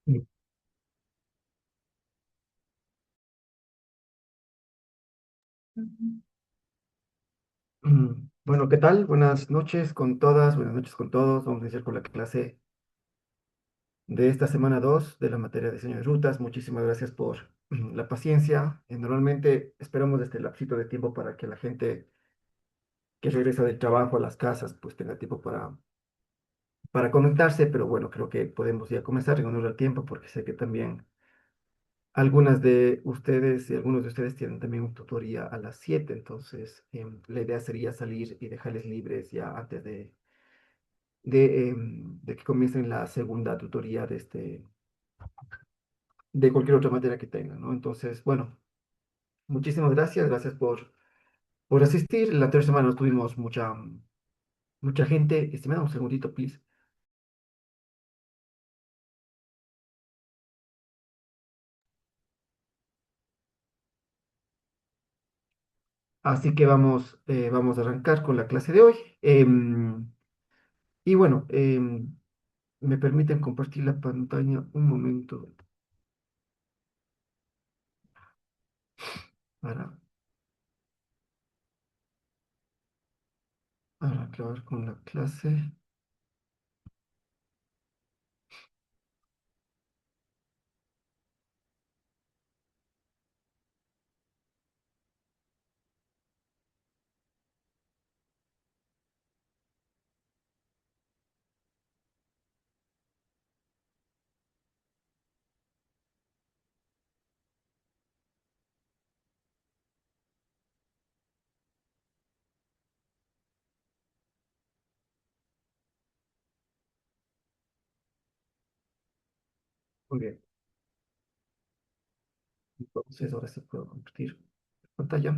Mm, Bueno, ¿qué tal? Buenas noches con todas, buenas noches con todos. Vamos a iniciar con la clase de esta semana 2 de la materia de diseño de rutas. Muchísimas gracias por la paciencia. Normalmente esperamos este lapsito de tiempo para que la gente que regresa del trabajo a las casas pues tenga tiempo para conectarse, pero bueno, creo que podemos ya comenzar en honor al tiempo porque sé que también algunas de ustedes y algunos de ustedes tienen también un tutoría a las 7, entonces la idea sería salir y dejarles libres ya antes de que comiencen la segunda tutoría de cualquier otra materia que tengan, ¿no? Entonces, bueno, muchísimas gracias, gracias por asistir. La anterior semana no tuvimos mucha gente. Estimado, un segundito, please. Así que vamos a arrancar con la clase de hoy. Y bueno, me permiten compartir la pantalla un momento para, para acabar con la clase. Muy bien, entonces ahora sí puedo compartir la pantalla.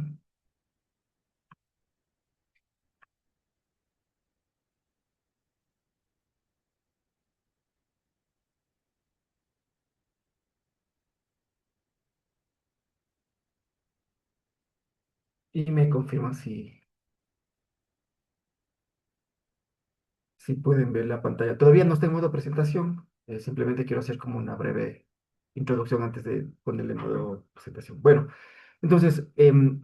Y me confirman si pueden ver la pantalla. Todavía no está en modo presentación, simplemente quiero hacer como una breve introducción antes de ponerle en modo presentación. Bueno, entonces,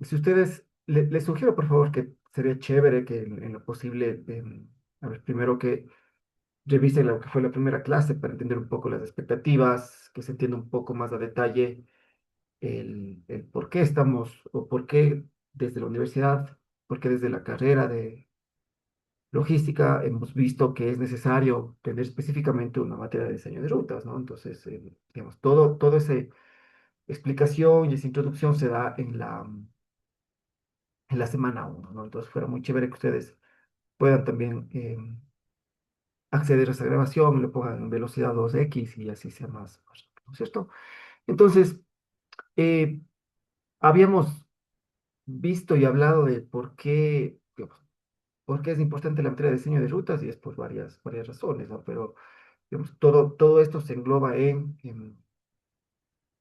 si ustedes, les sugiero por favor que sería chévere que en lo posible, a ver, primero que revisen lo que fue la primera clase para entender un poco las expectativas, que se entienda un poco más a detalle el por qué estamos o por qué desde la universidad, por qué desde la carrera de logística hemos visto que es necesario tener específicamente una materia de diseño de rutas, ¿no? Entonces, digamos, todo esa explicación y esa introducción se da en la semana uno, ¿no? Entonces, fuera muy chévere que ustedes puedan también acceder a esa grabación, le pongan en velocidad 2x y así sea más rápido, ¿no es cierto? Entonces, eh, habíamos visto y hablado de por qué, digamos, por qué es importante la materia de diseño de rutas y es por varias razones, ¿no? Pero digamos, todo esto se engloba en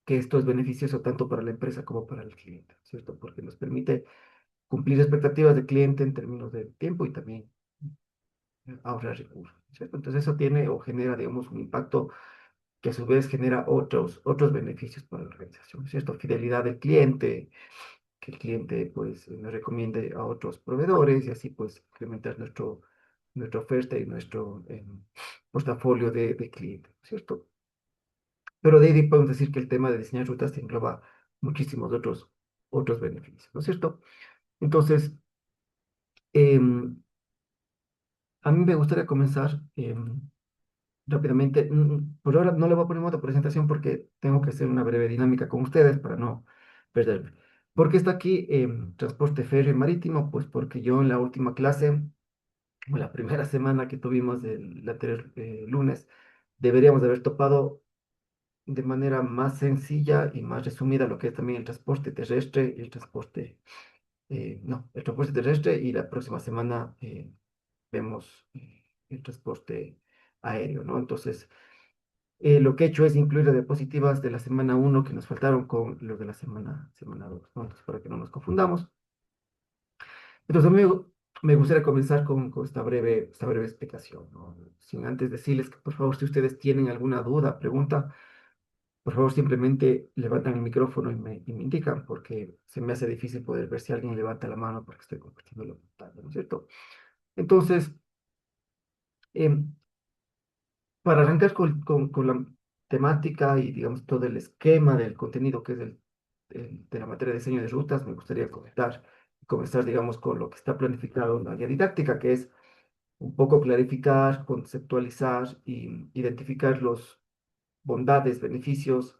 que esto es beneficioso tanto para la empresa como para el cliente, ¿cierto? Porque nos permite cumplir expectativas del cliente en términos de tiempo y también ahorrar recursos, ¿cierto? Entonces eso tiene o genera, digamos, un impacto que a su vez genera otros beneficios para la organización, ¿cierto? Fidelidad del cliente, que el cliente pues nos recomiende a otros proveedores y así pues incrementar nuestra oferta y nuestro portafolio de clientes, ¿cierto? Pero de ahí podemos decir que el tema de diseñar rutas engloba muchísimos otros beneficios, ¿no es cierto? Entonces, em, a mí me gustaría comenzar rápidamente. Por ahora no le voy a poner otra presentación porque tengo que hacer una breve dinámica con ustedes para no perderme. ¿Por qué está aquí transporte férreo y marítimo? Pues porque yo en la última clase, o la primera semana que tuvimos el anterior lunes, deberíamos de haber topado de manera más sencilla y más resumida lo que es también el transporte terrestre y el transporte, no, el transporte terrestre y la próxima semana vemos el transporte aéreo, ¿no? Entonces, lo que he hecho es incluir las diapositivas de la semana uno que nos faltaron con los de la semana 2, ¿no? Entonces, para que no nos confundamos. Entonces, a mí me gustaría comenzar con esta breve explicación, ¿no? Sin antes decirles que, por favor, si ustedes tienen alguna duda, pregunta, Por favor, simplemente levantan el micrófono y me indican, porque se me hace difícil poder ver si alguien levanta la mano porque estoy compartiendo la pantalla, ¿no es cierto? Entonces, em, para arrancar con la temática y, digamos, todo el esquema del contenido que es de la materia de diseño de rutas, me gustaría comenzar, digamos, con lo que está planificado en la guía didáctica, que es un poco clarificar, conceptualizar y identificar los bondades, beneficios,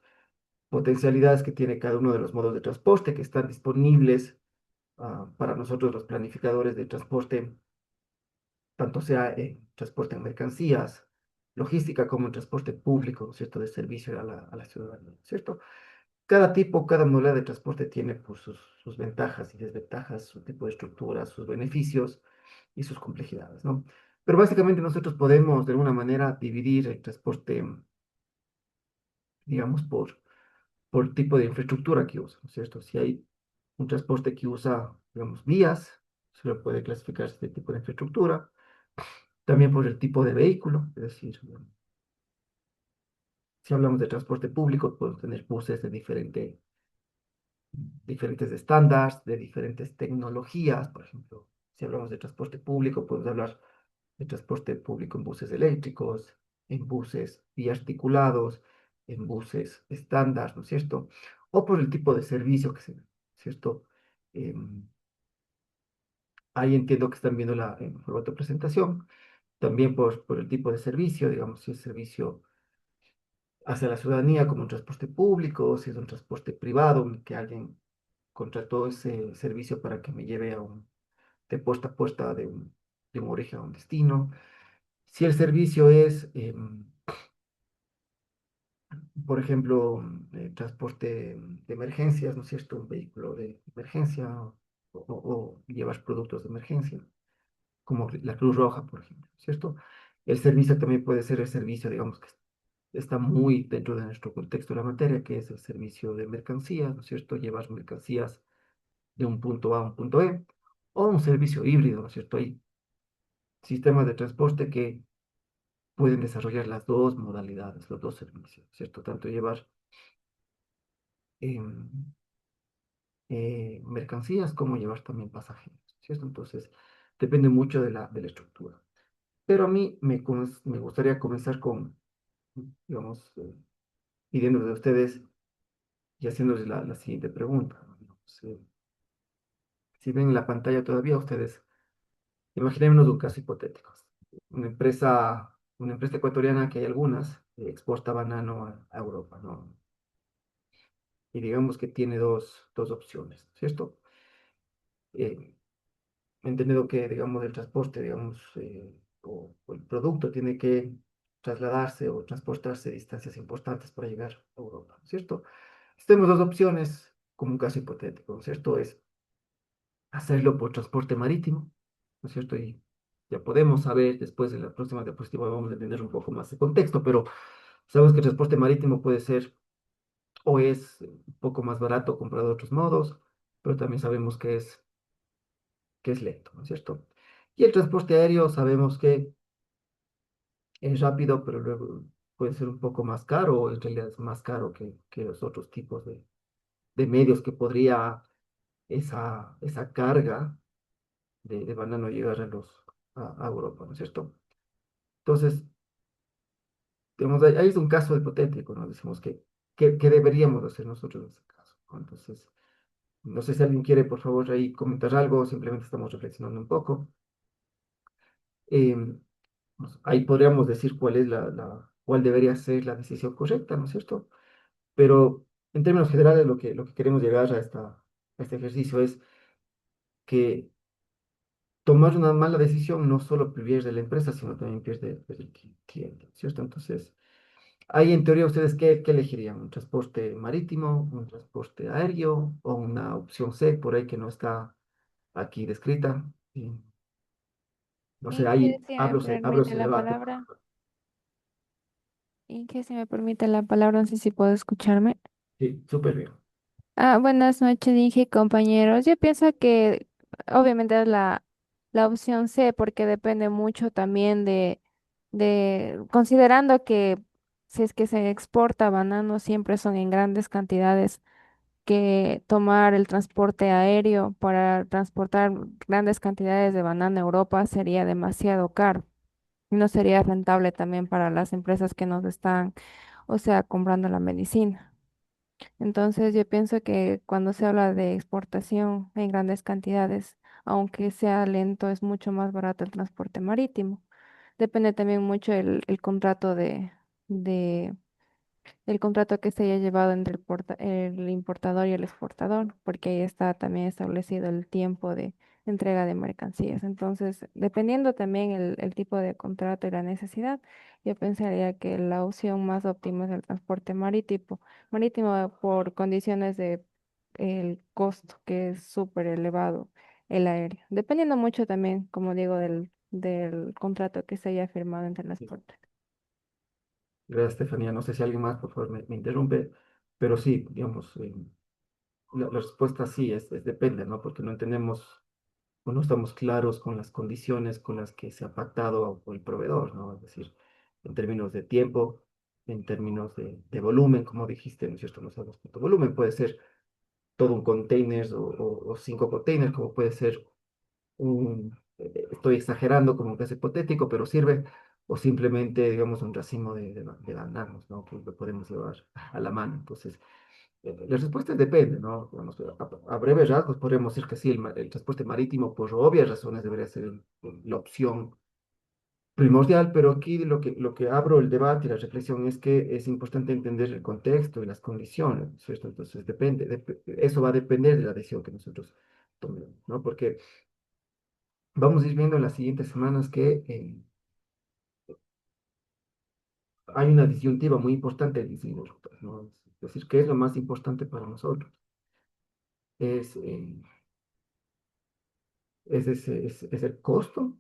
potencialidades que tiene cada uno de los modos de transporte que están disponibles para nosotros los planificadores de transporte, tanto sea en transporte en mercancías, logística, como en transporte público, ¿no es cierto?, de servicio a la ciudadanía, ¿no es cierto? Cada tipo, cada modalidad de transporte tiene pues, sus ventajas y desventajas, su tipo de estructura, sus beneficios y sus complejidades, ¿no? Pero básicamente nosotros podemos de alguna manera dividir el transporte, digamos, por tipo de infraestructura que usa, ¿no es cierto? Si hay un transporte que usa, digamos, vías, se lo puede clasificar este tipo de infraestructura. También por el tipo de vehículo, es decir, si hablamos de transporte público, podemos tener buses de diferentes estándares, de diferentes tecnologías. Por ejemplo, si hablamos de transporte público, podemos hablar de transporte público en buses eléctricos, en buses biarticulados, en buses estándar, ¿no es cierto? O por el tipo de servicio que se, ¿cierto? Em, Ahí entiendo que están viendo en formato de presentación. También por el tipo de servicio, digamos, si es servicio hacia la ciudadanía como un transporte público, si es un transporte privado, que alguien contrató ese servicio para que me lleve de puesta a puesta de un origen a un destino. Si el servicio es, por ejemplo, transporte de emergencias, ¿no es cierto? Un vehículo de emergencia o llevar productos de emergencia, como la Cruz Roja, por ejemplo, ¿cierto? El servicio también puede ser el servicio, digamos, que está muy dentro de nuestro contexto de la materia, que es el servicio de mercancías, ¿no es cierto? Llevar mercancías de un punto A a un punto E, o un servicio híbrido, ¿no es cierto? Hay sistemas de transporte que pueden desarrollar las dos modalidades, los dos servicios, ¿cierto? Tanto llevar em, mercancías como llevar también pasajeros, ¿cierto? Entonces, depende mucho de la estructura. Pero a mí me gustaría comenzar con, digamos, pidiéndoles a ustedes y haciéndoles la siguiente pregunta, ¿no? Digamos, si ven la pantalla todavía, ustedes, imaginémonos un caso hipotético. Una empresa ecuatoriana, que hay algunas, exporta banano a Europa, ¿no? Y digamos que tiene dos opciones, ¿cierto? Eh, Entendido que, digamos, el transporte, digamos, o el producto tiene que trasladarse o transportarse distancias importantes para llegar a Europa, ¿cierto? Tenemos dos opciones, como un caso hipotético, ¿no es cierto? Es hacerlo por transporte marítimo, ¿no es cierto? Y ya podemos saber, después de la próxima diapositiva vamos a entender un poco más de contexto, pero sabemos que el transporte marítimo puede ser o es un poco más barato comparado a otros modos, pero también sabemos que es lento, ¿no es cierto? Y el transporte aéreo sabemos que es rápido, pero luego puede ser un poco más caro, o en realidad es más caro que los otros tipos de medios que podría esa carga de banano llegar a Europa, ¿no es cierto? Entonces, digamos, ahí es un caso hipotético, ¿no? Decimos que deberíamos hacer nosotros en ese caso, ¿no? Entonces, no sé si alguien quiere, por favor, ahí comentar algo, o simplemente estamos reflexionando un poco. Em, Ahí podríamos decir cuál debería ser la decisión correcta, ¿no es cierto? Pero en términos generales, lo que queremos llegar a este ejercicio es que tomar una mala decisión no solo pierde la empresa, sino también pierde el cliente, ¿cierto? Entonces, ahí en teoría, ¿ustedes qué elegirían? ¿Un transporte marítimo, un transporte aéreo o una opción C por ahí que no está aquí descrita? Y, no sé, Inge, ahí si me hablo permite ese la debate. palabra. Inge, si me permite la palabra, no sé si puedo escucharme. Sí, súper bien. Buenas noches, Inge, compañeros. Yo pienso que obviamente es la opción C, porque depende mucho también considerando que si es que se exporta banano, siempre son en grandes cantidades, que tomar el transporte aéreo para transportar grandes cantidades de banano a Europa sería demasiado caro. No sería rentable también para las empresas que nos están, o sea, comprando la medicina. Entonces, yo pienso que cuando se habla de exportación en grandes cantidades, aunque sea lento, es mucho más barato el transporte marítimo. Depende también mucho el contrato de el contrato que se haya llevado entre el importador y el exportador, porque ahí está también establecido el tiempo de entrega de mercancías. Entonces, dependiendo también el tipo de contrato y la necesidad, yo pensaría que la opción más óptima es el transporte marítimo por condiciones de el costo, que es súper elevado el aéreo, dependiendo mucho también, como digo, del contrato que se haya firmado entre las partes. Gracias, Estefanía. No sé si alguien más, por favor, me interrumpe, pero sí, digamos, la respuesta sí es depende, ¿no? Porque no entendemos o no estamos claros con las condiciones con las que se ha pactado por el proveedor, ¿no? Es decir, en términos de tiempo, en términos de volumen, como dijiste, ¿no es cierto? No sabemos cuánto volumen, puede ser todo un container o 5 containers, como puede ser estoy exagerando como un caso hipotético, pero sirve, o simplemente, digamos, un racimo de bananos, ¿no? Que lo podemos llevar a la mano. Entonces, la respuesta depende, ¿no? Digamos, a breves rasgos podríamos decir que sí, el transporte marítimo, por obvias razones, debería ser la opción primordial, pero aquí lo que abro el debate y la reflexión es que es importante entender el contexto y las condiciones, ¿cierto? Entonces, eso va a depender de la decisión que nosotros tomemos, ¿no? Porque vamos a ir viendo en las siguientes semanas que hay una disyuntiva muy importante de diseño de rutas, ¿no? Es decir, ¿qué es lo más importante para nosotros? Es, eh, es el costo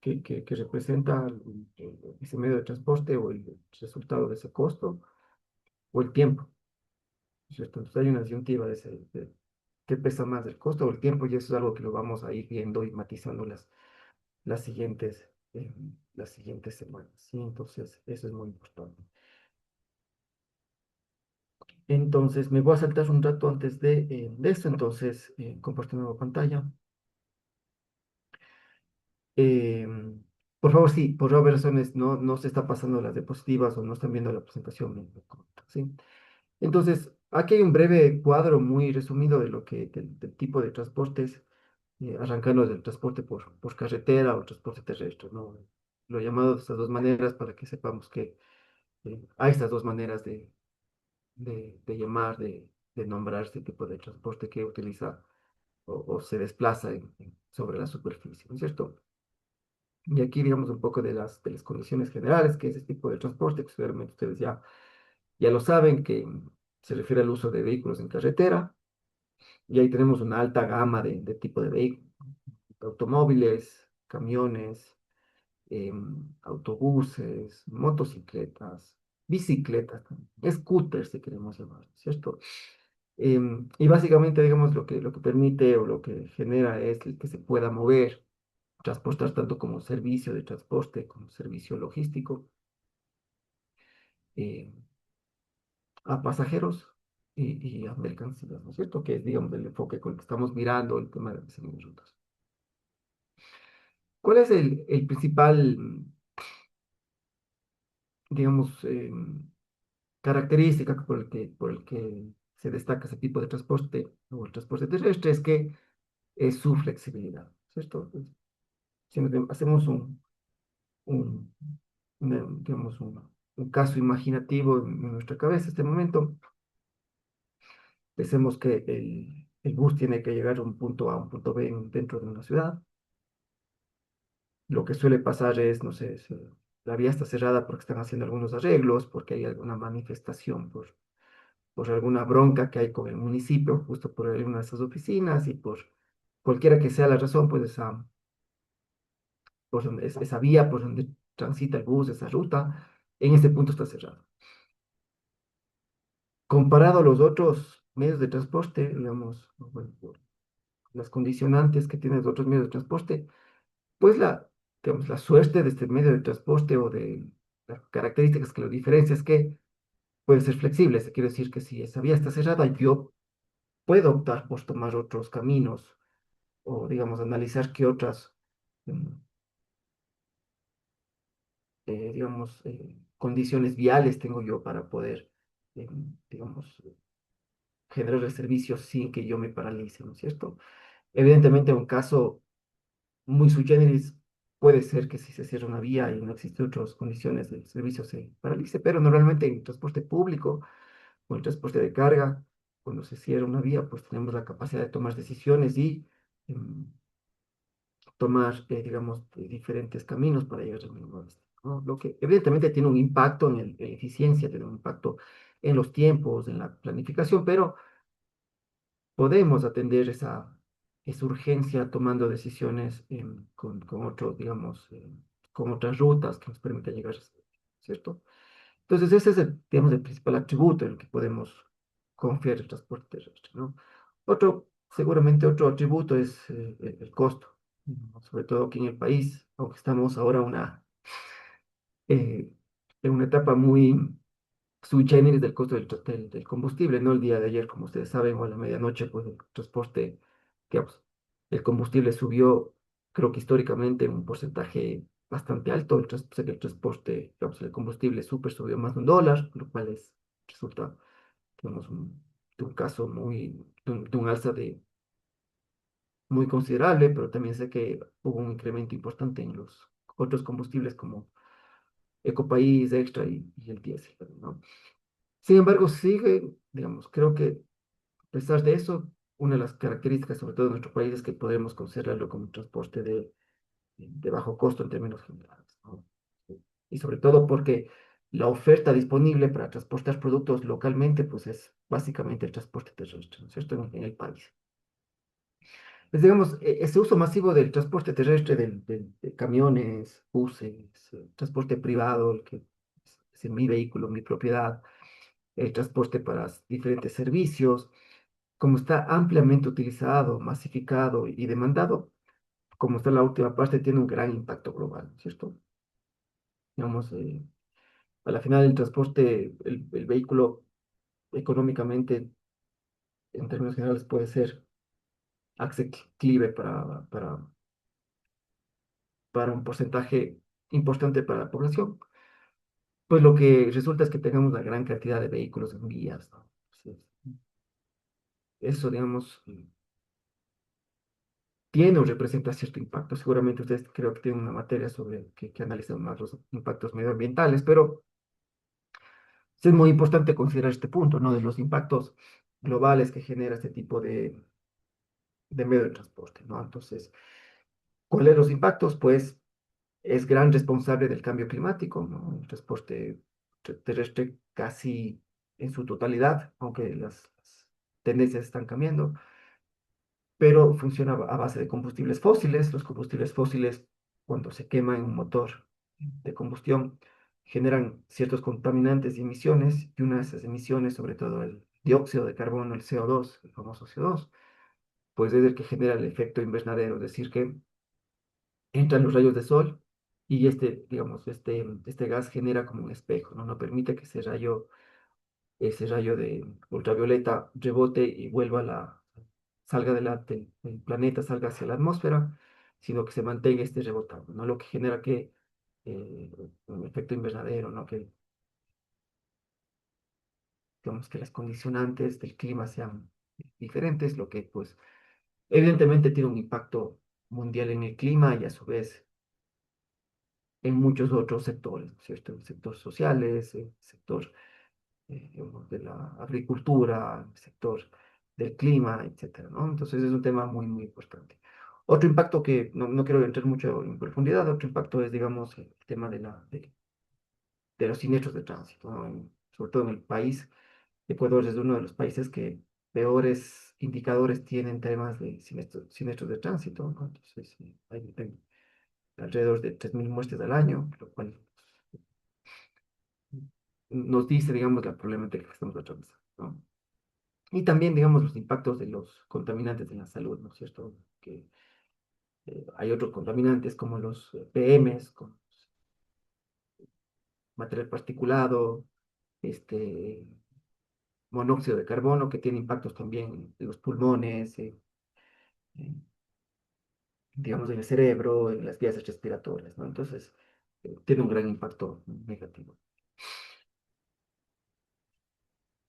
que representa ese medio de transporte o el resultado de ese costo o el tiempo, ¿cierto? Entonces hay una disyuntiva de qué pesa más, el costo o el tiempo, y eso es algo que lo vamos a ir viendo y matizando las siguientes, eh, las siguientes semanas, ¿sí? Entonces, eso es muy importante. Entonces, me voy a saltar un rato antes de eso, entonces, comparto nueva pantalla. Eh, por favor, sí, por obvias razones no se está pasando las diapositivas o no están viendo la presentación, ¿sí? Entonces, aquí hay un breve cuadro muy resumido del tipo de transportes, arrancando del transporte por carretera o transporte terrestre, ¿no? Lo he llamado de estas dos maneras para que sepamos que hay estas dos maneras de llamar, de nombrar este tipo de transporte que utiliza o se desplaza sobre la superficie, ¿no es cierto? Y aquí digamos un poco de las condiciones generales que es este tipo de transporte, que seguramente ustedes ya lo saben, que se refiere al uso de vehículos en carretera, y ahí tenemos una alta gama de tipo de vehículos, automóviles, camiones, autobuses, motocicletas, bicicletas, scooters, si queremos llamar, ¿cierto? Y básicamente, digamos, lo que permite o lo que genera es que se pueda mover, transportar tanto como servicio de transporte, como servicio logístico, eh, a pasajeros y a mercancías, ¿no es cierto? Que es, digamos, el enfoque con el que estamos mirando el tema de diseño de rutas. ¿Cuál es el principal, digamos, característica por el que se destaca ese tipo de transporte o el transporte terrestre? Es que es su flexibilidad, ¿cierto? Si hacemos un, digamos, un caso imaginativo en nuestra cabeza, este momento, pensemos que el bus tiene que llegar de un punto A a un punto B dentro de una ciudad. Lo que suele pasar es, no sé, la vía está cerrada porque están haciendo algunos arreglos, porque hay alguna manifestación por alguna bronca que hay con el municipio, justo por alguna de esas oficinas y por cualquiera que sea la razón, pues esa vía por donde transita el bus, esa ruta, en este punto está cerrada. Comparado a los otros medios de transporte, digamos, bueno, por las condicionantes que tienen los otros medios de transporte, pues digamos, la suerte de este medio de transporte las características que lo diferencia es que puede ser flexible. Se quiere decir que si esa vía está cerrada, yo puedo optar por tomar otros caminos o, digamos, analizar qué otras, mm, digamos, condiciones viales tengo yo para poder, digamos, generar el servicio sin que yo me paralice, ¿no es cierto? Evidentemente, en un caso muy sui generis, puede ser que si se cierra una vía y no existen otras condiciones del servicio se paralice, pero normalmente en transporte público o en transporte de carga, cuando se cierra una vía, pues tenemos la capacidad de tomar decisiones y em, tomar, digamos, diferentes caminos para llegar al mismo destino, ¿no? Lo que evidentemente tiene un impacto en la eficiencia, tiene un impacto en los tiempos, en la planificación, pero podemos atender esa urgencia tomando decisiones con otros, digamos, con otras rutas que nos permitan llegar, ¿cierto? Entonces, ese es el, digamos, el principal atributo en el que podemos confiar el transporte terrestre, ¿no? Seguramente otro atributo es el costo, ¿no? Sobre todo aquí en el país, aunque estamos ahora eh, en una etapa muy sui generis del costo del combustible, ¿no? El día de ayer, como ustedes saben, o a la medianoche, pues el transporte, digamos, el combustible subió, creo que históricamente, en un porcentaje bastante alto. Sé que el transporte, digamos, el combustible súper subió más de $1, lo cual resulta, digamos, de un caso de un alza muy considerable, pero también sé que hubo un incremento importante en los otros combustibles como Ecopaís, Extra y el diésel, ¿no? Sin embargo, sigue, digamos, creo que a pesar de eso, una de las características, sobre todo de nuestro país, es que podemos considerarlo como un transporte de bajo costo en términos generales, ¿no? Y sobre todo porque la oferta disponible para transportar productos localmente, pues es básicamente el transporte terrestre, ¿no es cierto?, en el país. Pues digamos, ese uso masivo del transporte terrestre, de camiones, buses, transporte privado, el que es en mi vehículo, mi propiedad, el transporte para diferentes servicios, como está ampliamente utilizado, masificado y demandado, como está en la última parte, tiene un gran impacto global, ¿cierto? Digamos, a la final el transporte, el vehículo económicamente, en términos generales, puede ser asequible para un porcentaje importante para la población. Pues lo que resulta es que tengamos una gran cantidad de vehículos en vías, ¿no? Entonces, eso, digamos, tiene o representa cierto impacto. Seguramente ustedes creo que tienen una materia sobre que analizan más los impactos medioambientales, pero sí es muy importante considerar este punto, ¿no? De los impactos globales que genera este tipo de medio de transporte, ¿no? Entonces, ¿cuáles son los impactos? Pues es gran responsable del cambio climático, ¿no? El transporte terrestre casi en su totalidad, aunque las tendencias están cambiando, pero funciona a base de combustibles fósiles. Los combustibles fósiles, cuando se quema en un motor de combustión, generan ciertos contaminantes y emisiones, y una de esas emisiones, sobre todo el dióxido de carbono, el CO2, el famoso CO2, pues es el que genera el efecto invernadero, es decir, que entran los rayos de sol y digamos, este gas genera como un espejo, ¿no? No permite que ese rayo de ultravioleta rebote y salga del planeta, salga hacia la atmósfera, sino que se mantenga este rebotando, ¿no? Lo que genera eh, un efecto invernadero, ¿no? Que, digamos, que las condicionantes del clima sean diferentes, lo que, pues, evidentemente tiene un impacto mundial en el clima y a su vez en muchos otros sectores, ¿no es cierto? El sector sociales, el sector digamos, de la agricultura, el sector del clima, etcétera, ¿no? Entonces es un tema muy, muy importante. Otro impacto que no quiero entrar mucho en profundidad, otro impacto es, digamos, el tema de los siniestros de tránsito, ¿no? Sobre todo en el país. Ecuador es uno de los países que peores indicadores tienen temas de siniestros de tránsito, ¿no? Entonces, hay alrededor de 3.000 muertes al año, lo cual nos dice, digamos, la problemática que estamos atravesando, ¿no? Y también, digamos, los impactos de los contaminantes en la salud, ¿no es cierto? Que hay otros contaminantes como los PMs, material particulado, este, monóxido de carbono, que tiene impactos también en los pulmones, en, digamos, en el cerebro, en las vías respiratorias, ¿no? Entonces, tiene un gran impacto negativo.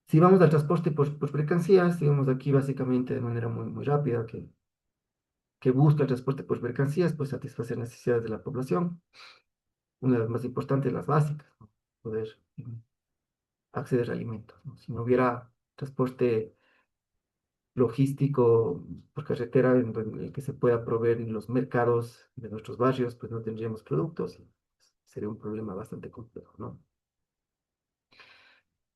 Si vamos al transporte por mercancías, digamos aquí básicamente de manera muy rápida, que busca el transporte por mercancías, pues satisfacer necesidades de la población, una de las más importantes, las básicas, ¿no? Poder acceder a alimentos, ¿no? Si no hubiera transporte logístico por carretera en el que se pueda proveer en los mercados de nuestros barrios, pues no tendríamos productos y sería un problema bastante complejo, ¿no?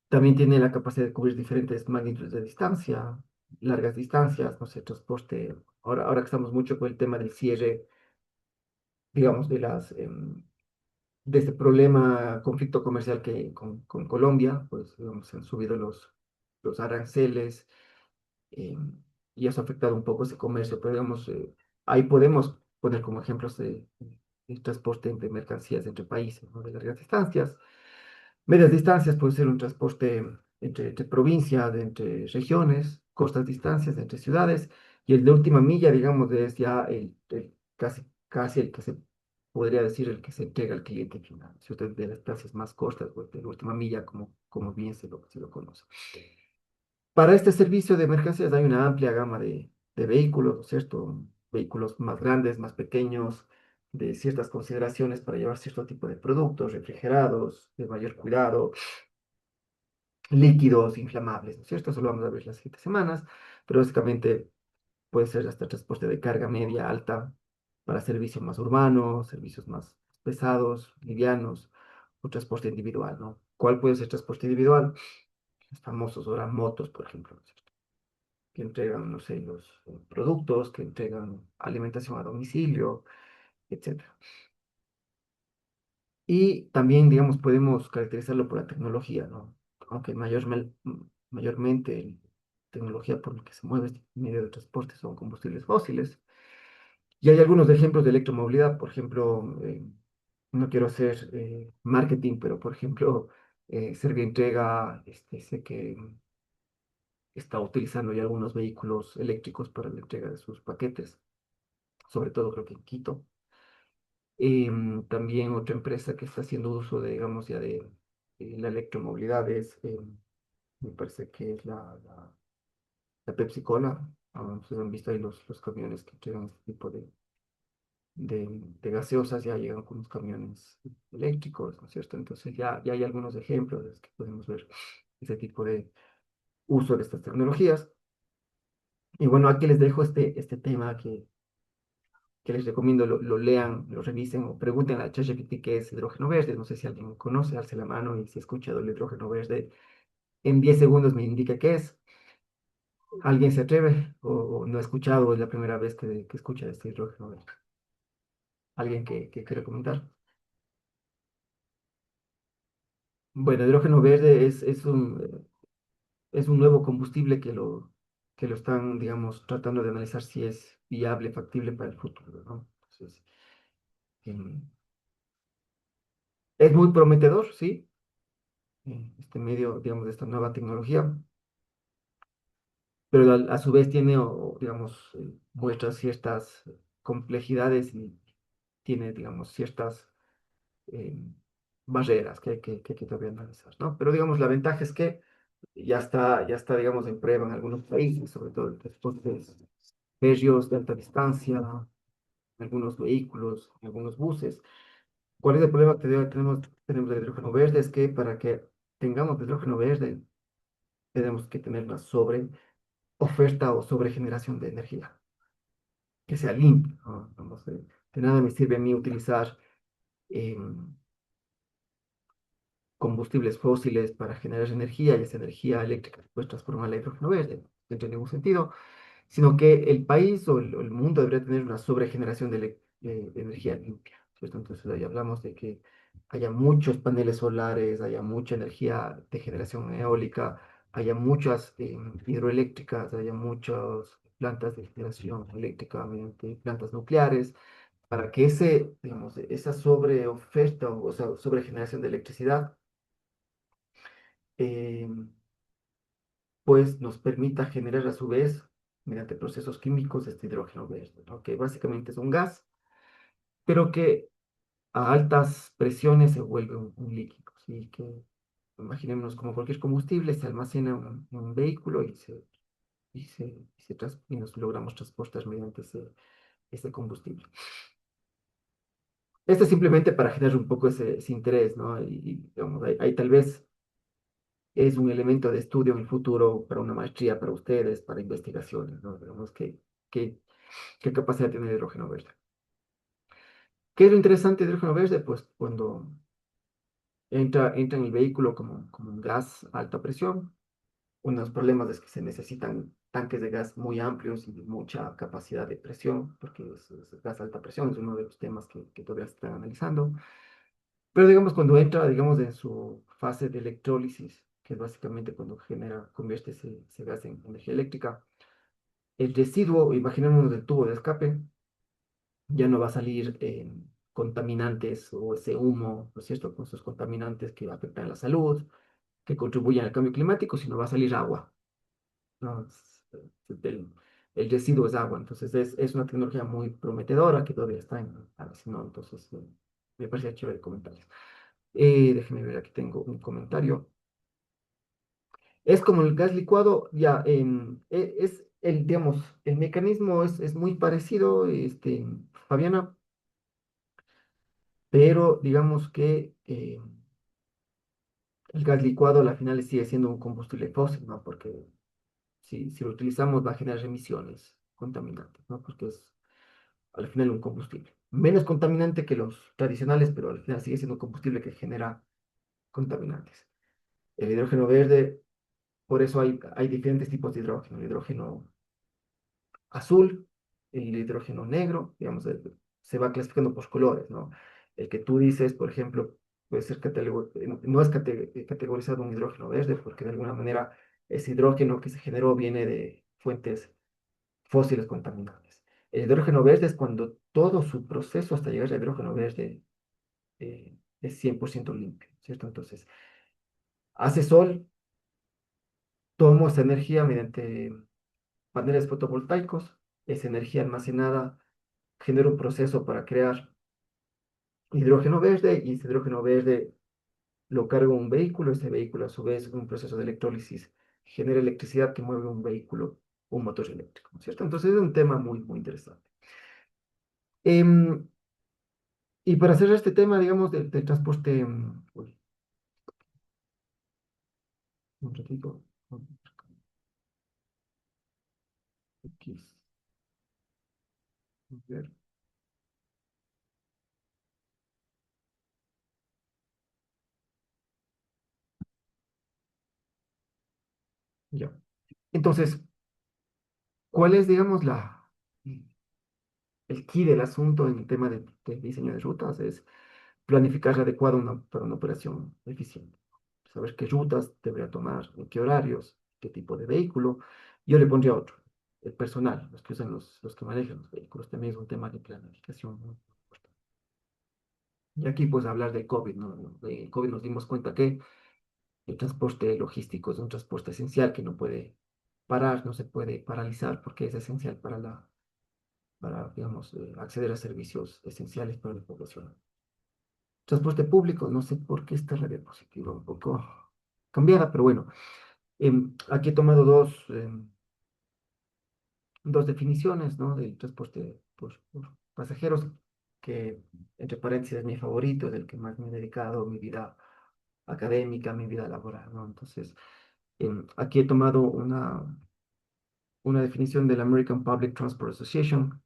También tiene la capacidad de cubrir diferentes magnitudes de distancia, largas distancias, no sé, transporte. Ahora que estamos mucho con el tema del cierre, digamos, de este problema, conflicto comercial que con Colombia, pues, digamos, se han subido los aranceles, eh, y eso ha afectado un poco ese comercio, pero digamos, ahí podemos poner como ejemplos de transporte de mercancías entre países, ¿no? De largas distancias. Medias distancias puede ser un transporte entre provincias, entre regiones, cortas distancias entre ciudades, y el de última milla, digamos, es ya casi el que se podría decir el que se entrega al cliente final, si usted de las distancias más cortas, pues de la última milla, como bien se lo conoce. Para este servicio de emergencias hay una amplia gama de vehículos, ¿no es cierto? Vehículos más grandes, más pequeños, de ciertas consideraciones para llevar cierto tipo de productos, refrigerados, de mayor cuidado, líquidos, inflamables, ¿no es cierto? Eso lo vamos a ver las siguientes semanas, pero básicamente puede ser hasta transporte de carga media, alta, para servicios más urbanos, servicios más pesados, livianos, o transporte individual, ¿no? ¿Cuál puede ser transporte individual? Los famosos ahora motos, por ejemplo, ¿no es cierto? Que entregan, no sé, los productos, que entregan alimentación a domicilio, etcétera. Y también, digamos, podemos caracterizarlo por la tecnología, ¿no? Aunque mayormente tecnología por la que se mueve este medio de transporte son combustibles fósiles. Y hay algunos ejemplos de electromovilidad, por ejemplo, no quiero hacer marketing, pero por ejemplo, Servientrega, sé que está utilizando ya algunos vehículos eléctricos para la entrega de sus paquetes, sobre todo creo que en Quito. También otra empresa que está haciendo uso de, digamos, ya de la electromovilidad es, me parece que es la Pepsi Cola. Ustedes han visto ahí los camiones que llevan este tipo de gaseosas, ya llegan con los camiones eléctricos, ¿no es cierto? Entonces ya hay algunos ejemplos de los que podemos ver ese tipo de uso de estas tecnologías. Y bueno, aquí les dejo este tema que les recomiendo lo lean, lo revisen o pregunten a ChatGPT qué es hidrógeno verde. No sé si alguien conoce, alce la mano y si ha escuchado el hidrógeno verde, en 10 segundos me indica qué es. ¿Alguien se atreve o no ha escuchado? Es la primera vez que escucha este hidrógeno verde. ¿Alguien que quiere comentar? Bueno, hidrógeno verde es un nuevo combustible que lo están, digamos, tratando de analizar si es viable, factible para el futuro, ¿no? Entonces, em, es muy prometedor, sí, este medio, digamos, de esta nueva tecnología, pero a su vez tiene, digamos, muestra ciertas complejidades y tiene, digamos, ciertas eh, barreras que hay que todavía analizar, ¿no? Pero, digamos, la ventaja es que ya está, digamos, en prueba en algunos países, sobre todo en transportes férreos de alta distancia, en algunos vehículos, en algunos buses. ¿Cuál es el problema que tenemos del hidrógeno verde? Es que para que tengamos hidrógeno verde, tenemos que tener una sobre oferta o sobregeneración de energía, que sea limpia, ¿no? Vamos, de nada me sirve a mí utilizar combustibles fósiles para generar energía y esa energía eléctrica puede transformar a hidrógeno verde, no tiene ningún sentido, sino que el país o el mundo debería tener una sobregeneración de energía limpia, ¿cierto? Entonces ahí hablamos de que haya muchos paneles solares, haya mucha energía de generación eólica, haya muchas hidroeléctricas, haya muchas plantas de generación eléctrica mediante plantas nucleares, para que ese, digamos, esa sobreoferta o sea, sobregeneración de electricidad, eh, pues nos permita generar a su vez, mediante procesos químicos, este hidrógeno verde, ¿no? Que básicamente es un gas, pero que a altas presiones se vuelve un líquido, ¿sí? Que imaginémonos como cualquier combustible, se almacena en un vehículo y nos logramos transportar mediante ese combustible. Esto es simplemente para generar un poco ese interés, ¿no? Digamos, ahí tal vez es un elemento de estudio en el futuro para una maestría para ustedes, para investigaciones, ¿no? Digamos, qué, qué capacidad tiene el hidrógeno verde. ¿Qué es lo interesante del hidrógeno verde? Pues cuando entra en el vehículo como un gas a alta presión, uno de los problemas es que se necesitan tanques de gas muy amplios y de mucha capacidad de presión, porque es gas a alta presión es uno de los temas que todavía se están analizando. Pero digamos, cuando entra, digamos, en su fase de electrólisis, que es básicamente cuando convierte ese gas en energía eléctrica, el residuo, imaginémonos del tubo de escape, ya no va a salir contaminantes o ese humo, ¿no es cierto?, con esos contaminantes que afectan la salud, que contribuyen al cambio climático, sino va a salir agua, ¿no? El residuo es agua, entonces es una tecnología muy prometedora que todavía está en avance, ¿no? Entonces, me parece chévere comentarles. Déjenme ver, aquí tengo un comentario. Es como el gas licuado, ya, es el, digamos, el mecanismo es muy parecido, Fabiana, pero digamos que el gas licuado a la final sigue siendo un combustible fósil, ¿no? Porque si lo utilizamos va a generar emisiones contaminantes, ¿no? Porque es al final un combustible. Menos contaminante que los tradicionales, pero al final sigue siendo un combustible que genera contaminantes. El hidrógeno verde, por eso hay diferentes tipos de hidrógeno. El hidrógeno azul, el hidrógeno negro, digamos, se va clasificando por colores, ¿no? El que tú dices, por ejemplo, puede ser no es categorizado un hidrógeno verde porque de alguna manera ese hidrógeno que se generó viene de fuentes fósiles contaminantes. El hidrógeno verde es cuando todo su proceso hasta llegar al hidrógeno verde es 100% limpio, ¿cierto? Entonces, hace sol, tomo esa energía mediante paneles fotovoltaicos, esa energía almacenada genera un proceso para crear hidrógeno verde y ese hidrógeno verde lo carga un vehículo, ese vehículo a su vez en un proceso de electrólisis genera electricidad que mueve un vehículo, un motor eléctrico, ¿no es cierto? Entonces es un tema muy, muy interesante. Em, y para hacer este tema, digamos, del transporte, uy, un ratito, X, a ver, ya. Entonces, ¿cuál es, digamos, el key del asunto en el tema de diseño de rutas? Es planificar adecuado para una operación eficiente. Saber qué rutas debería tomar, en qué horarios, qué tipo de vehículo. Yo le pondría otro, el personal, los que usan los que manejan los vehículos. También es un tema de planificación, ¿no? Y aquí, pues, hablar del COVID, ¿no? De COVID nos dimos cuenta que el transporte logístico es un transporte esencial que no puede parar, no se puede paralizar porque es esencial para digamos, acceder a servicios esenciales para la población. Transporte público, no sé por qué esta la diapositiva un poco cambiada, pero bueno, aquí he tomado dos definiciones, ¿no? Del transporte por pasajeros, que entre paréntesis es mi favorito, es el que más me he dedicado mi vida académica, mi vida laboral, ¿no? Entonces, aquí he tomado una definición de la American Public Transport Association,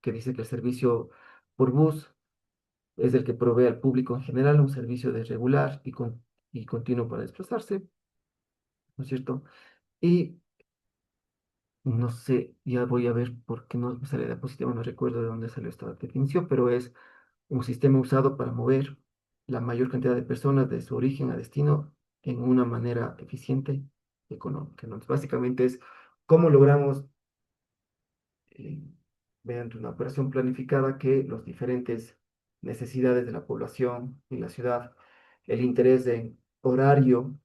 que dice que el servicio por bus es el que provee al público en general un servicio de regular y continuo para desplazarse, ¿no es cierto? Y no sé, ya voy a ver por qué no me sale la diapositiva, no recuerdo de dónde salió esta definición, pero es un sistema usado para mover la mayor cantidad de personas de su origen a destino en una manera eficiente y económica, ¿no? Entonces, básicamente es cómo logramos mediante una operación planificada que las diferentes necesidades de la población en la ciudad, el interés de horario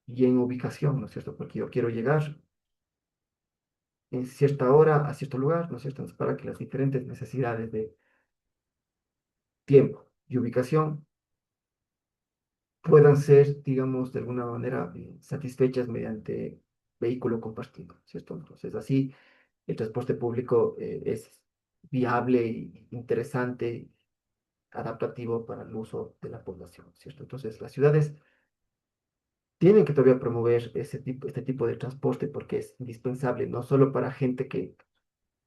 y en ubicación, ¿no es cierto? Porque yo quiero llegar en cierta hora a cierto lugar, ¿no es cierto? Entonces, para que las diferentes necesidades de tiempo y ubicación puedan ser, digamos, de alguna manera satisfechas mediante vehículo compartido, ¿cierto? Entonces, así el transporte público es viable y interesante, adaptativo para el uso de la población, ¿cierto? Entonces, las ciudades tienen que todavía promover este tipo de transporte porque es indispensable, no solo para gente que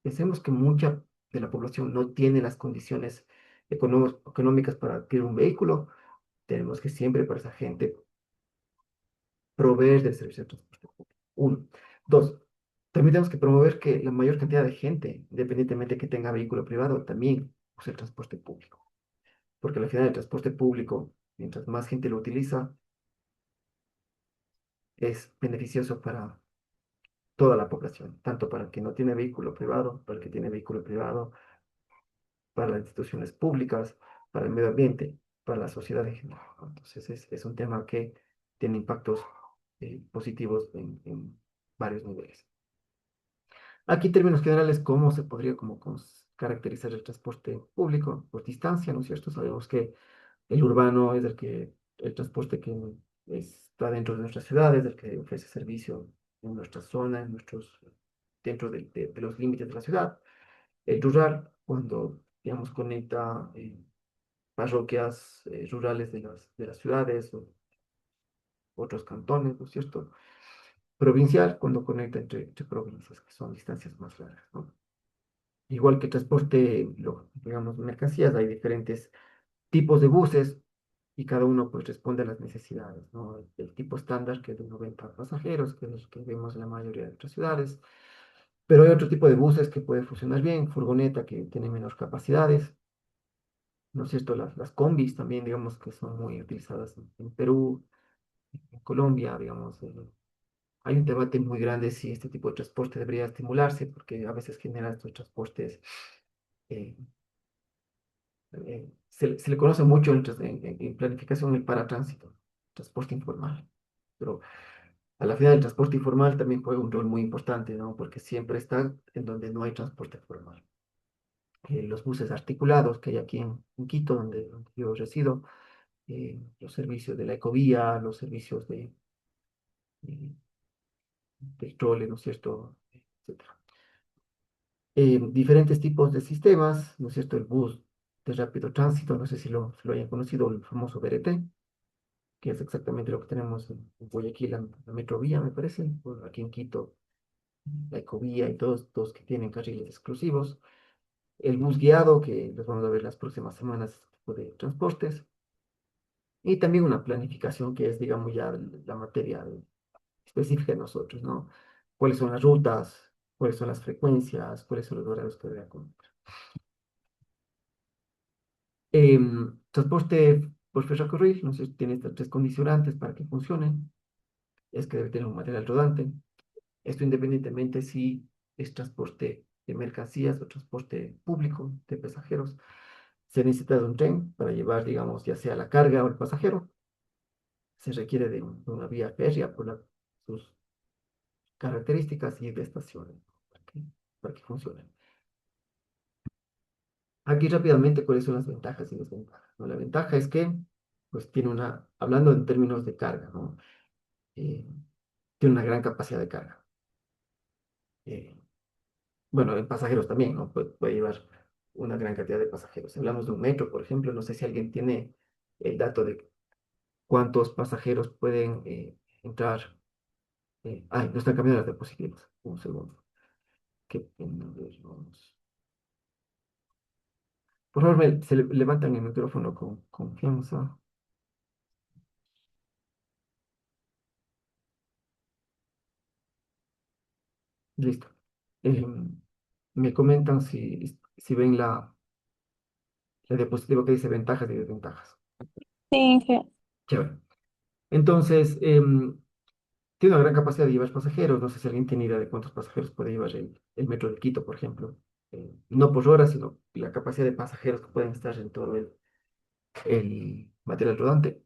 pensemos que mucha de la población no tiene las condiciones económicas para adquirir un vehículo, tenemos que siempre para esa gente proveer del servicio de transporte público. Uno. Dos, también tenemos que promover que la mayor cantidad de gente, independientemente que tenga vehículo privado, también use el transporte público. Porque al final el transporte público, mientras más gente lo utiliza, es beneficioso para toda la población, tanto para el que no tiene vehículo privado, para el que tiene vehículo privado, para las instituciones públicas, para el medio ambiente, para la sociedad en general, ¿no? Entonces es un tema que tiene impactos positivos en varios niveles. Aquí, en términos generales, ¿cómo se podría caracterizar el transporte público? Por distancia, ¿no es cierto? Sabemos que el urbano es el transporte que está dentro de nuestras ciudades, el que ofrece servicio en nuestra zona, dentro de los límites de la ciudad. El rural, cuando, digamos, conecta parroquias rurales de las ciudades o otros cantones, ¿no es cierto? Provincial, cuando conecta entre provincias, que son distancias más largas, ¿no? Igual que transporte, digamos, mercancías, hay diferentes tipos de buses y cada uno pues responde a las necesidades, ¿no? El tipo estándar, que es de 90 pasajeros, que es el que vemos en la mayoría de otras ciudades, pero hay otro tipo de buses que puede funcionar bien, furgoneta que tiene menor capacidades, ¿no es cierto? Las combis también, digamos, que son muy utilizadas en Perú, en Colombia, digamos. Hay un debate muy grande si este tipo de transporte debería estimularse, porque a veces genera estos transportes eh, se le conoce mucho en planificación el paratránsito, transporte informal. Pero a la final el transporte informal también juega un rol muy importante, ¿no? Porque siempre está en donde no hay transporte formal. Los buses articulados que hay aquí en Quito, donde yo resido, los servicios de la ecovía, los servicios eh, del trole, ¿no es cierto? Etcétera. Diferentes tipos de sistemas, ¿no es cierto? El bus de rápido tránsito, no sé si lo hayan conocido, el famoso BRT, que es exactamente lo que tenemos en Guayaquil, la Metrovía, me parece, bueno, aquí en Quito, la Ecovía y todos que tienen carriles exclusivos. El bus guiado, que los vamos a ver las próximas semanas, este tipo de transportes. Y también una planificación que es, digamos, ya la materia específica de nosotros, ¿no? ¿Cuáles son las rutas? ¿Cuáles son las frecuencias? ¿Cuáles son los horarios que debe cumplir? Transporte por ferrocarril, no sé, tiene estas tres condicionantes para que funcione. Es que debe tener un material rodante. Esto independientemente si es transporte de mercancías o transporte público de pasajeros. Se necesita de un tren para llevar, digamos, ya sea la carga o el pasajero. Se requiere de una vía férrea por sus características y de estaciones para que funcione. Aquí rápidamente, ¿cuáles son las ventajas y desventajas? ¿No? La ventaja es que, pues, hablando en términos de carga, ¿no? Eh, tiene una gran capacidad de carga. Eh, bueno, en pasajeros también, ¿no? Puede llevar una gran cantidad de pasajeros. Si hablamos de un metro, por ejemplo, no sé si alguien tiene el dato de cuántos pasajeros pueden entrar. Ay, no están cambiando las diapositivas. Un segundo. A ver, por favor, levantan el micrófono con confianza. Listo. Eh, Me comentan si ven la diapositiva que dice ventajas y desventajas. Sí, Chévere. Entonces, tiene una gran capacidad de llevar pasajeros. No sé si alguien tiene idea de cuántos pasajeros puede llevar el metro de Quito, por ejemplo. no por hora, sino la capacidad de pasajeros que pueden estar en todo el material rodante.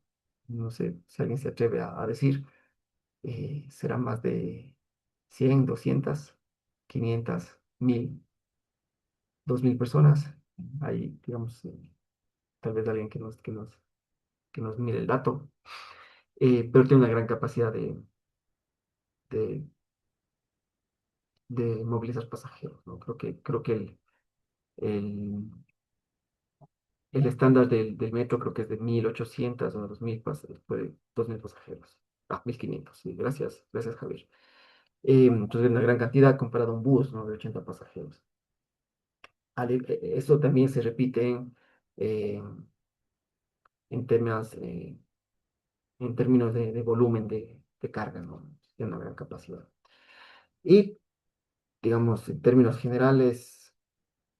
No sé si alguien se atreve a decir, será más de 100, 200, 500, 1000, 2000 personas. Hay, digamos, tal vez alguien que nos mire el dato, pero tiene una gran capacidad de, de movilizar pasajeros, ¿no? Creo que el, el estándar del metro creo que es de 1800 o 2000, 2000 pasajeros. 1500, sí, gracias Javier. Entonces, una gran cantidad comparado a un bus, ¿no? De 80 pasajeros. Eso también se repite eh, en temas, en términos de volumen de carga, ¿no? De una gran capacidad. Y, digamos, en términos generales,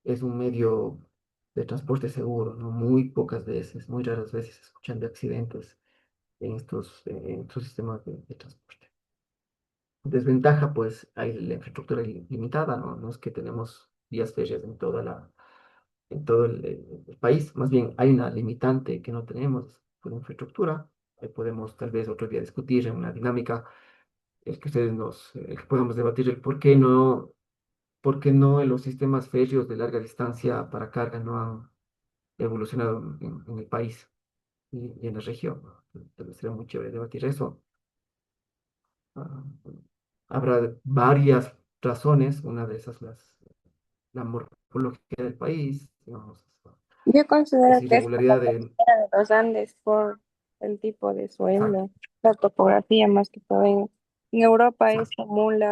es un medio de transporte seguro, ¿no? Muy pocas veces, muy raras veces se escuchan de accidentes en estos sistemas de transporte. Desventaja, pues, hay la infraestructura limitada, ¿no? No es que tenemos vías férreas en todo el país, más bien hay una limitante que no tenemos por infraestructura. Podemos tal vez otro día discutir en una dinámica, el que podamos debatir el por qué no en los sistemas férreos de larga distancia para carga no han evolucionado en el país y en la región, ¿no? Tal vez sería muy chévere debatir eso. Ah, Habrá varias razones, una de esas la morfología del país, digamos, Yo considero esa que es por la irregularidad de... cordillera de los Andes, por el tipo de Exacto, suelo, la topografía más que todo. En Europa es exacto, común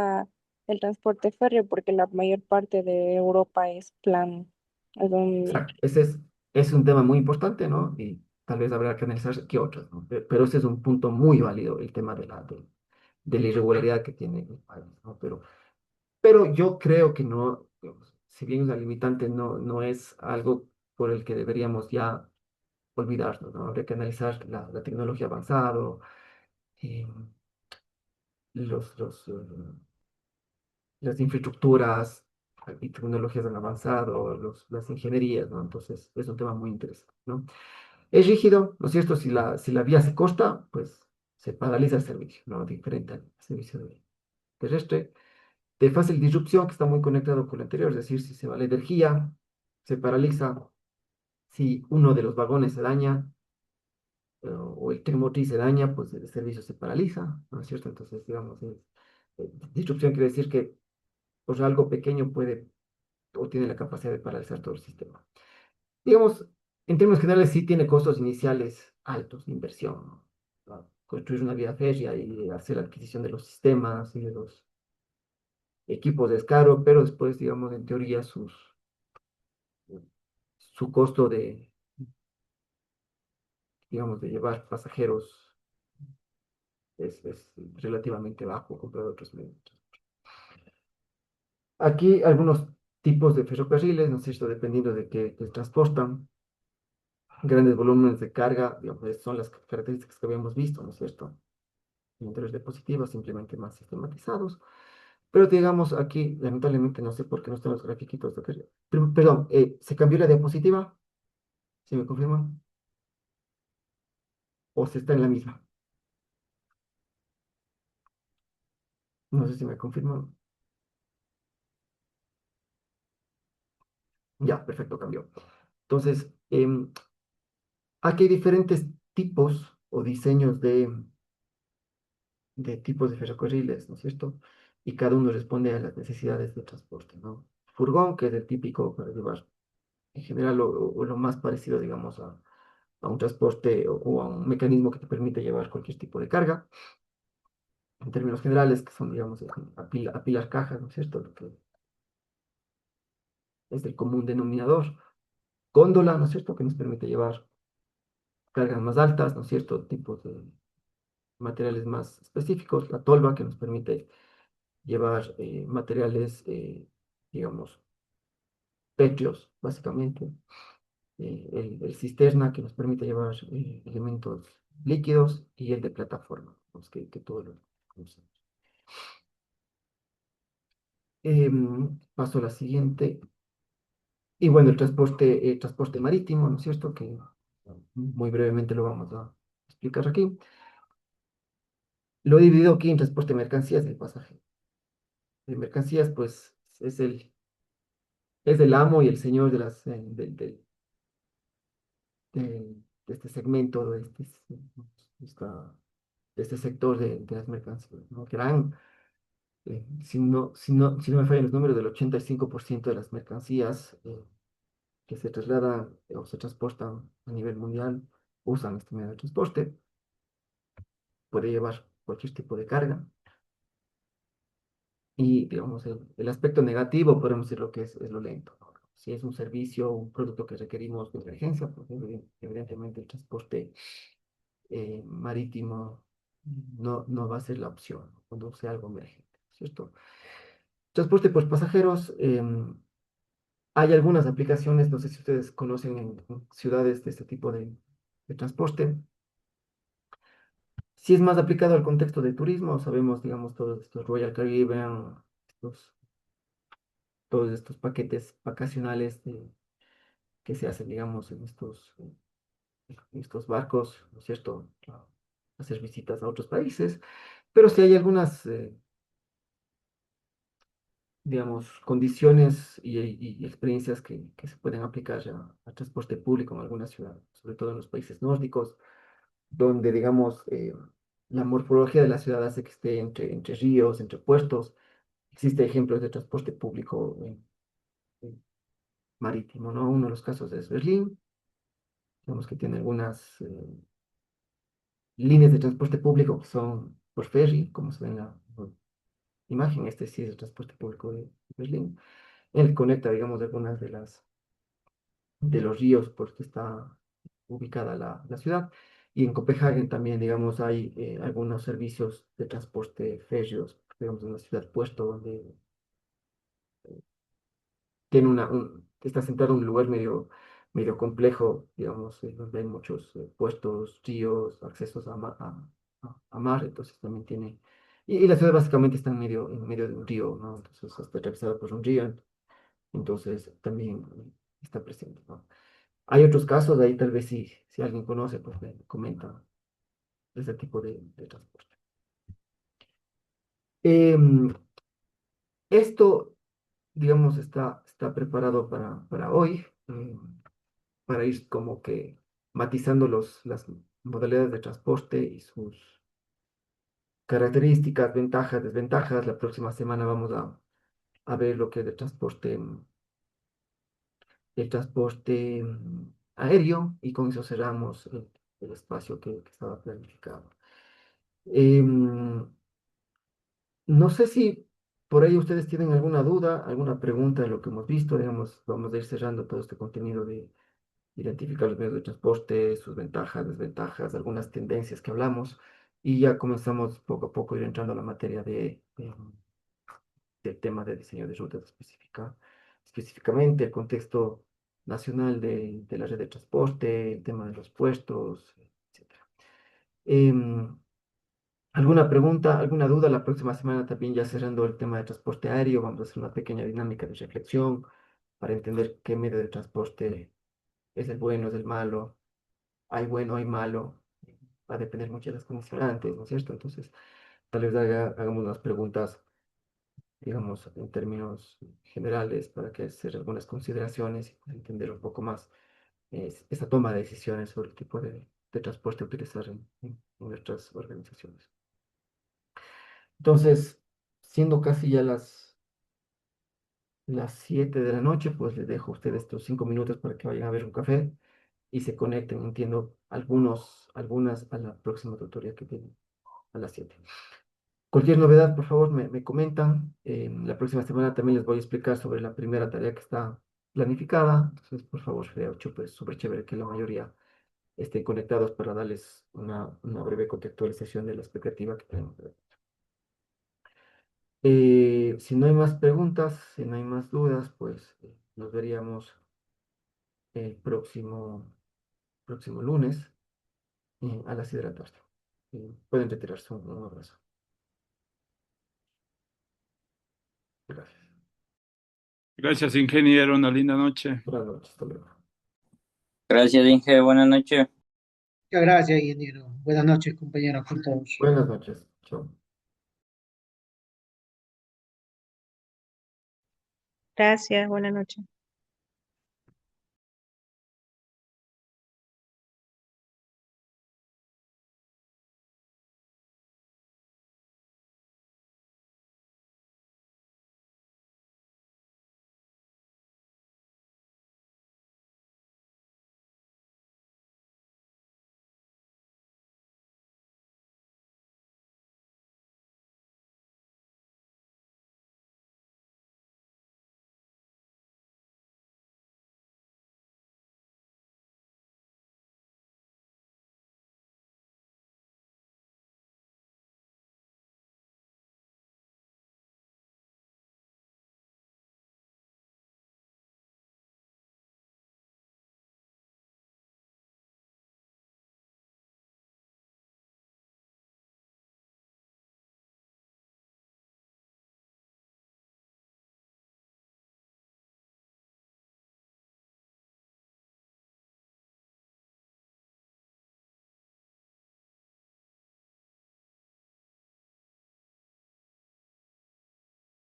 el transporte férreo porque la mayor parte de Europa es plano. Es un- exacto. Ese es un tema muy importante, ¿no? Y tal vez habrá que analizar qué otros, ¿no? Pero ese es un punto muy válido, el tema de la irregularidad que tiene el país, ¿no? Pero yo creo que no, digamos, si bien es una limitante, no es algo por el que deberíamos ya olvidarnos, ¿no? Habría que analizar la tecnología avanzada, eh, las infraestructuras y tecnologías han avanzado, las ingenierías, ¿no? Entonces, es un tema muy interesante, ¿no? Es rígido, ¿no es cierto? Si la vía se corta, pues se paraliza el servicio, ¿no? Diferente al servicio terrestre. De fácil disrupción, que está muy conectado con lo anterior, es decir, si se va la energía, se paraliza. Si uno de los vagones se daña, o el tren motriz se daña, pues el servicio se paraliza, ¿no es cierto? Entonces, digamos, disrupción quiere decir que pues, algo pequeño puede o tiene la capacidad de paralizar todo el sistema. Digamos, en términos generales, sí tiene costos iniciales altos de inversión, ¿no? Construir una vía férrea y hacer la adquisición de los sistemas y de los equipos es caro, pero después, digamos, en teoría, su costo digamos, de llevar pasajeros es relativamente bajo comparado a otros medios. Aquí algunos tipos de ferrocarriles, ¿no es cierto? Dependiendo de qué transportan, grandes volúmenes de carga, digamos, son las características que habíamos visto, ¿no es cierto? Interiores diapositivas simplemente más sistematizados. Pero digamos, aquí, lamentablemente, no sé por qué no están los grafiquitos. Perdón, ¿se cambió la diapositiva? ¿Si me confirman? ¿O se está en la misma? No sé si me confirman. Ya, perfecto, cambió. Entonces, aquí hay diferentes tipos o diseños de tipos de ferrocarriles, ¿no es cierto? Y cada uno responde a las necesidades de transporte, ¿no? Furgón, que es el típico para llevar en general o lo más parecido, digamos, a un transporte o a un mecanismo que te permite llevar cualquier tipo de carga, en términos generales, que son, digamos, apilar cajas, ¿no es cierto? Lo que es el común denominador. Góndola, ¿no es cierto? Que nos permite llevar cargas más altas, ¿no es cierto? Tipos de materiales más específicos. La tolva, que nos permite llevar materiales, digamos, pétreos, básicamente. El cisterna, que nos permite llevar elementos líquidos, y el de plataforma, pues, que todos lo conocemos. Paso a la siguiente. Y bueno, el transporte marítimo, ¿no es cierto? Que muy brevemente lo vamos a explicar aquí. Lo he dividido aquí en transporte de mercancías y de pasajeros. De mercancías, pues, es el amo y el señor de este segmento, esta- de este sector de las mercancías, ¿no? Que eran, si no me fallan los números, del 85% de las mercancías que se trasladan o se transportan a nivel mundial usan este medio de transporte. Puede llevar cualquier tipo de carga. Y, digamos, el aspecto negativo, podemos decir lo que es lo lento, ¿no? Si es un servicio, un producto que requerimos de emergencia, pues evidentemente el transporte marítimo no va a ser la opción, ¿no? Cuando sea algo emergente, ¿cierto? Transporte por pasajeros, hay algunas aplicaciones, no sé si ustedes conocen en ciudades de este tipo de transporte. Si es más aplicado al contexto de turismo, sabemos, digamos, todos estos Royal Caribbean, estos todos estos paquetes vacacionales que se hacen, digamos, en estos barcos, ¿no es cierto? A hacer visitas a otros países, pero sí hay algunas, digamos, condiciones y experiencias que se pueden aplicar al transporte público en algunas ciudades, sobre todo en los países nórdicos, donde, digamos, la morfología de la ciudad hace que esté entre ríos, entre puertos. Existen ejemplos de transporte público marítimo, ¿no? Uno de los casos es Berlín. Digamos que tiene algunas líneas de transporte público que son por ferry, como se ve en la imagen. Este sí es el transporte público de Berlín. Él conecta, digamos, algunas de los ríos por los que está ubicada la ciudad. Y en Copenhague también, digamos, hay algunos servicios de transporte férreos, digamos, en una ciudad puerto donde tiene está centrado en un lugar medio complejo, digamos, donde hay muchos puestos, ríos, accesos a mar, entonces también tiene, y la ciudad básicamente está en medio de un río, ¿no? Entonces está atravesada por un río, entonces también está presente, ¿no? Hay otros casos, ahí tal vez si alguien conoce, pues me comenta ese tipo de transporte. Em, Esto, digamos, está preparado para hoy. Para ir como que matizando las modalidades de transporte y sus características, ventajas, desventajas. La próxima semana vamos a ver lo que es el transporte aéreo y con eso cerramos el espacio que estaba planificado. Em, no sé si por ahí ustedes tienen alguna duda, alguna pregunta de lo que hemos visto, digamos, vamos a ir cerrando todo este contenido de identificar los medios de transporte, sus ventajas, desventajas, algunas tendencias que hablamos, y ya comenzamos poco a poco a ir entrando a la materia del tema de diseño de rutas específicamente el contexto nacional de la red de transporte, el tema de los puestos, etcétera. Em, ¿Alguna pregunta, alguna duda? La próxima semana también ya cerrando el tema de transporte aéreo, vamos a hacer una pequeña dinámica de reflexión para entender qué medio de transporte es el bueno, es el malo, hay bueno, hay malo, va a depender mucho de las condicionantes, ¿no es cierto? Entonces, tal vez hagamos unas preguntas, digamos, en términos generales para que hacer algunas consideraciones y pues, entender un poco más esa toma de decisiones sobre el tipo de transporte a utilizar en nuestras organizaciones. Entonces, siendo casi ya las 7 de la noche, pues les dejo a ustedes estos 5 minutos para que vayan a ver un café y se conecten, entiendo, algunas a la próxima tutoría que tienen a las 7. Cualquier novedad, por favor, me comentan. La próxima semana también les voy a explicar sobre la primera tarea que está planificada. Entonces, por favor, sería súper chévere que la mayoría estén conectados para darles una breve contextualización de la expectativa que tenemos. Si no hay más preguntas, si no hay más dudas, pues nos veríamos el próximo lunes a las 6 de la tarde. Pueden retirarse un abrazo. Gracias. Gracias, ingeniero. Una linda noche. Buenas noches, hasta luego. Gracias, Inge. Buenas noches. Muchas gracias, ingeniero. Buenas noches, compañeros, con todos. Buenas noches. Chao. Gracias, buenas noches.